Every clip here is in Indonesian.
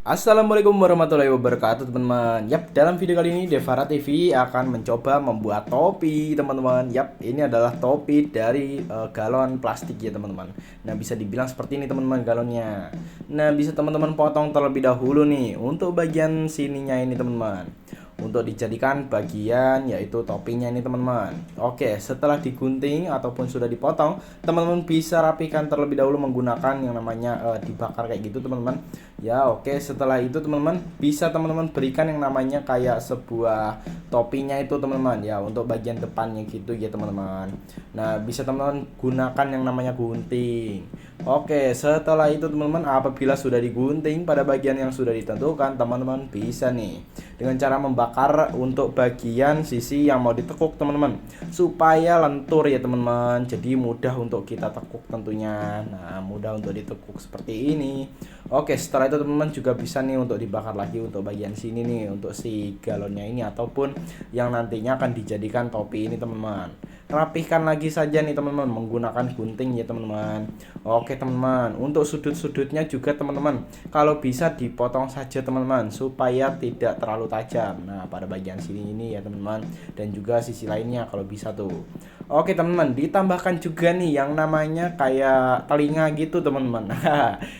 Assalamualaikum warahmatullahi wabarakatuh teman-teman. Yap, dalam video kali ini Devara TV akan mencoba membuat topi teman-teman. Yap, ini adalah topi dari galon plastik ya teman-teman. Nah, bisa dibilang seperti ini teman-teman galonnya. Nah, bisa teman-teman potong terlebih dahulu nih untuk bagian sininya ini teman-teman, untuk dijadikan bagian yaitu topinya ini teman-teman. Oke, setelah digunting ataupun sudah dipotong, teman-teman bisa rapikan terlebih dahulu menggunakan yang namanya dibakar kayak gitu teman-teman. Ya, oke, setelah itu teman-teman bisa teman-teman berikan yang namanya kayak sebuah topinya itu teman-teman ya, untuk bagian depannya gitu ya teman-teman. Nah, bisa teman-teman gunakan yang namanya gunting. Oke, setelah itu teman-teman apabila sudah digunting pada bagian yang sudah ditentukan, teman-teman bisa nih dengan cara membakar untuk bagian sisi yang mau ditekuk teman-teman, supaya lentur ya teman-teman. Jadi mudah untuk kita tekuk tentunya. Nah, mudah untuk ditekuk seperti ini. Oke, setelah itu teman-teman juga bisa nih untuk dibakar lagi untuk bagian sini nih, untuk si galonnya ini ataupun yang nantinya akan dijadikan topi ini teman-teman. Rapihkan lagi saja nih teman-teman menggunakan gunting ya teman-teman. Oke teman-teman, untuk sudut-sudutnya juga teman-teman kalau bisa dipotong saja teman-teman supaya tidak terlalu tajam. Nah, pada bagian sini ini ya teman-teman, dan juga sisi lainnya kalau bisa tuh. Oke teman-teman, ditambahkan juga nih yang namanya kayak telinga gitu teman-teman.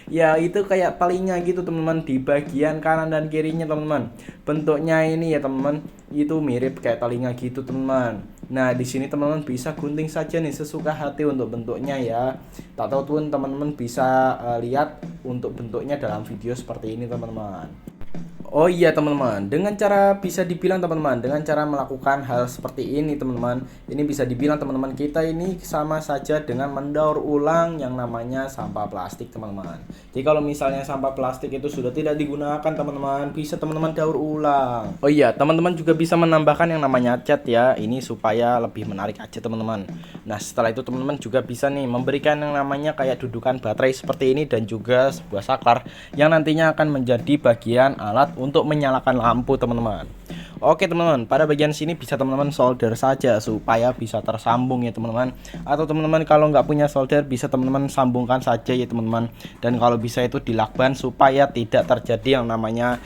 Ya, itu kayak telinga gitu teman-teman di bagian kanan dan kirinya teman-teman. Bentuknya ini ya teman-teman, itu mirip kayak telinga gitu teman-teman. Nah, di sini teman-teman bisa gunting saja nih sesuka hati untuk bentuknya ya. Tak tahu tuh teman-teman bisa lihat untuk bentuknya dalam video seperti ini teman-teman. Oh iya teman-teman, dengan cara bisa dibilang teman-teman, dengan cara melakukan hal seperti ini teman-teman, ini bisa dibilang teman-teman kita ini sama saja dengan mendaur ulang yang namanya sampah plastik teman-teman. Jadi kalau misalnya sampah plastik itu sudah tidak digunakan teman-teman, bisa teman-teman daur ulang. Oh iya, teman-teman juga bisa menambahkan yang namanya cat ya, ini supaya lebih menarik aja teman-teman. Nah, setelah itu teman-teman juga bisa nih memberikan yang namanya kayak dudukan baterai seperti ini dan juga sebuah saklar yang nantinya akan menjadi bagian alat untuk menyalakan lampu teman-teman. Oke teman-teman, pada bagian sini bisa teman-teman solder saja supaya bisa tersambung ya teman-teman. Atau teman-teman kalau nggak punya solder bisa teman-teman sambungkan saja ya teman-teman. Dan kalau bisa itu dilakban supaya tidak terjadi yang namanya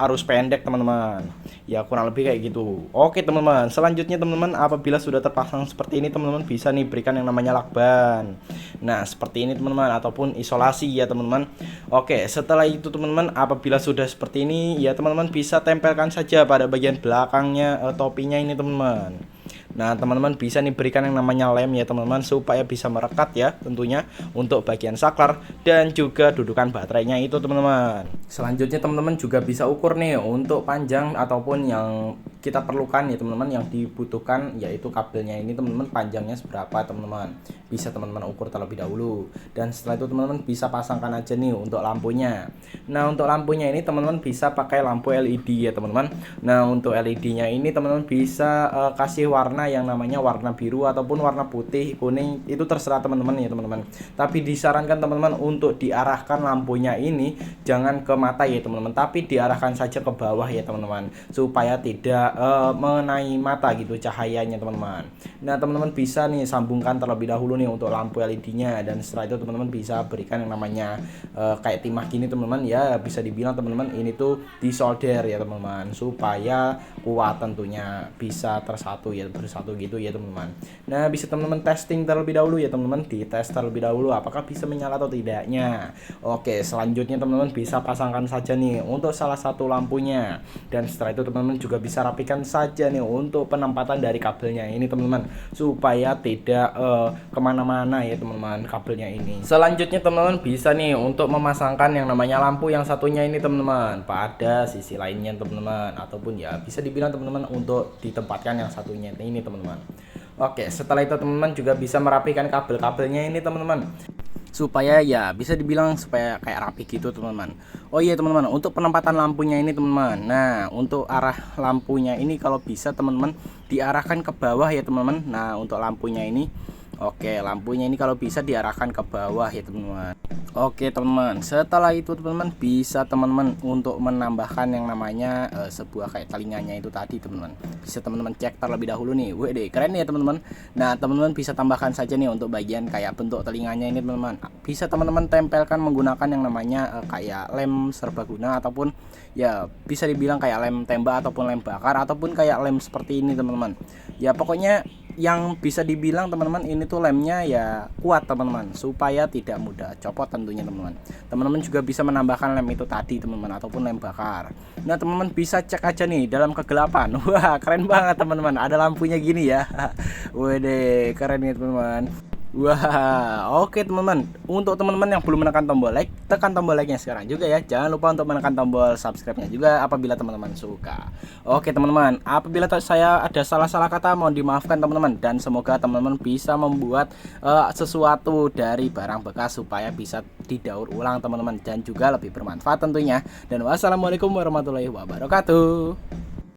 arus pendek teman-teman. Ya kurang lebih kayak gitu. Oke teman-teman, selanjutnya teman-teman apabila sudah terpasang seperti ini teman-teman bisa nih berikan yang namanya lakban. Nah seperti ini teman-teman, ataupun isolasi ya teman-teman. Oke, setelah itu teman-teman apabila sudah seperti ini ya teman-teman bisa tempelkan saja pada bagian belakangnya topinya ini teman-teman. Nah teman-teman bisa nih berikan yang namanya lem ya teman-teman, supaya bisa merekat ya tentunya untuk bagian saklar dan juga dudukan baterainya itu teman-teman. Selanjutnya teman-teman juga bisa ukur nih untuk panjang ataupun yang kita perlukan ya teman-teman, yang dibutuhkan yaitu kabelnya ini teman-teman, panjangnya seberapa teman-teman, bisa teman-teman ukur terlebih dahulu. Dan setelah itu teman-teman bisa pasangkan aja nih untuk lampunya. Nah untuk lampunya ini teman-teman bisa pakai lampu LED ya teman-teman. Nah untuk LED-nya ini teman-teman bisa kasih warna yang namanya warna biru ataupun warna putih, kuning, itu terserah teman-teman ya teman-teman. Tapi disarankan teman-teman untuk diarahkan lampunya ini jangan ke mata ya teman-teman, tapi diarahkan saja ke bawah ya teman-teman, supaya tidak mengenai mata gitu cahayanya teman-teman. Nah teman-teman bisa nih sambungkan terlebih dahulu nih untuk lampu LED-nya, dan setelah itu teman-teman bisa berikan yang namanya kayak timah gini teman-teman ya, bisa dibilang teman-teman ini tuh disolder ya teman-teman, supaya kuat tentunya, bisa tersatu ya, bersatu gitu ya teman-teman. Nah bisa teman-teman testing terlebih dahulu ya teman-teman, dites terlebih dahulu apakah bisa menyala atau tidaknya. Oke, selanjutnya teman-teman bisa pasangkan saja nih untuk salah satu lampunya, dan setelah itu teman-teman juga bisa rapikan saja nih untuk penempatan dari kabelnya ini teman-teman, supaya tidak kemana-mana ya teman-teman kabelnya ini. Selanjutnya teman-teman bisa nih untuk memasangkan yang namanya lampu yang satunya ini teman-teman pada sisi lainnya teman-teman, ataupun ya bisa dibilang teman-teman untuk ditempatkan yang satunya ini teman-teman. Oke, setelah itu teman-teman juga bisa merapikan kabel-kabelnya ini teman-teman, supaya ya bisa dibilang supaya kayak rapi gitu teman-teman. Oh iya teman-teman, untuk penempatan lampunya ini teman-teman, nah untuk arah lampunya ini kalau bisa teman-teman diarahkan ke bawah ya teman-teman. Nah untuk lampunya ini Oke, lampunya ini kalau bisa diarahkan ke bawah ya teman-teman. Oke teman-teman, setelah itu teman-teman bisa teman-teman untuk menambahkan yang namanya sebuah kayak telinganya itu tadi teman-teman. Bisa teman-teman cek terlebih dahulu nih. Wih, keren ya teman-teman. Nah, teman-teman bisa tambahkan saja nih untuk bagian kayak bentuk telinganya ini teman-teman. Bisa teman-teman tempelkan menggunakan yang namanya kayak lem serbaguna ataupun ya bisa dibilang kayak lem tembak ataupun lem bakar ataupun kayak lem seperti ini teman-teman. Ya pokoknya yang bisa dibilang teman-teman ini tuh lemnya ya kuat teman-teman, supaya tidak mudah copot tentunya teman-teman. Teman-teman juga bisa menambahkan lem itu tadi teman-teman ataupun lem bakar. Nah teman-teman bisa cek aja nih dalam kegelapan. Wah keren banget teman-teman, ada lampunya gini ya. Wede keren nih teman-teman. Wah, oke teman-teman. Untuk teman-teman yang belum menekan tombol like, tekan tombol like-nya sekarang juga ya. Jangan lupa untuk menekan tombol subscribe-nya juga apabila teman-teman suka. Oke teman-teman, apabila saya ada salah-salah kata mohon dimaafkan teman-teman, dan semoga teman-teman bisa membuat sesuatu dari barang bekas supaya bisa didaur ulang teman-teman dan juga lebih bermanfaat tentunya. Dan wassalamualaikum warahmatullahi wabarakatuh.